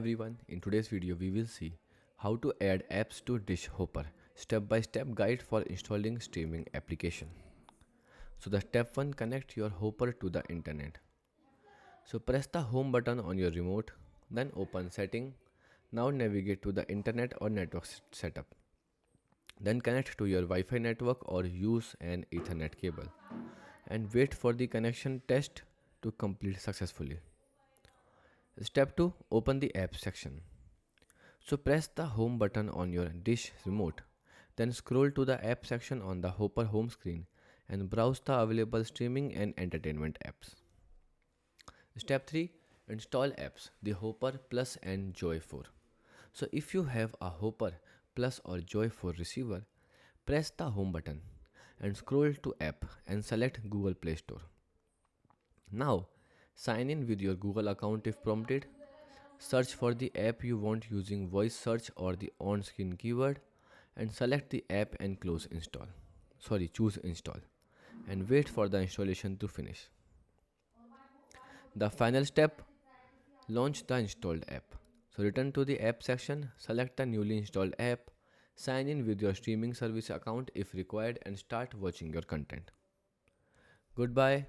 Everyone, in today's video we will see how to add apps to Dish Hopper, step-by-step guide for installing streaming application. So the step 1, connect your Hopper to the internet. So press the home button on your remote, then open setting. Now navigate to the internet or network setup. Then connect to your Wi-Fi network or use an Ethernet cable and wait for the connection test to complete successfully. Step 2, open the app section. So press the home button on your Dish remote, then scroll to the app section on the Hopper home screen and browse the available streaming and entertainment apps. Step 3, install apps, the Hopper Plus and Joy 4. So if you have a Hopper Plus or Joy 4 receiver, press the home button and scroll to app and select Google Play Store. Now sign in with your Google account if prompted. Search for the app you want using voice search or the on-screen keyword and select the app and choose install and wait for the installation to finish. The final step, launch the installed app. So return to the app section, select the newly installed app, sign in with your streaming service account if required and start watching your content. Goodbye.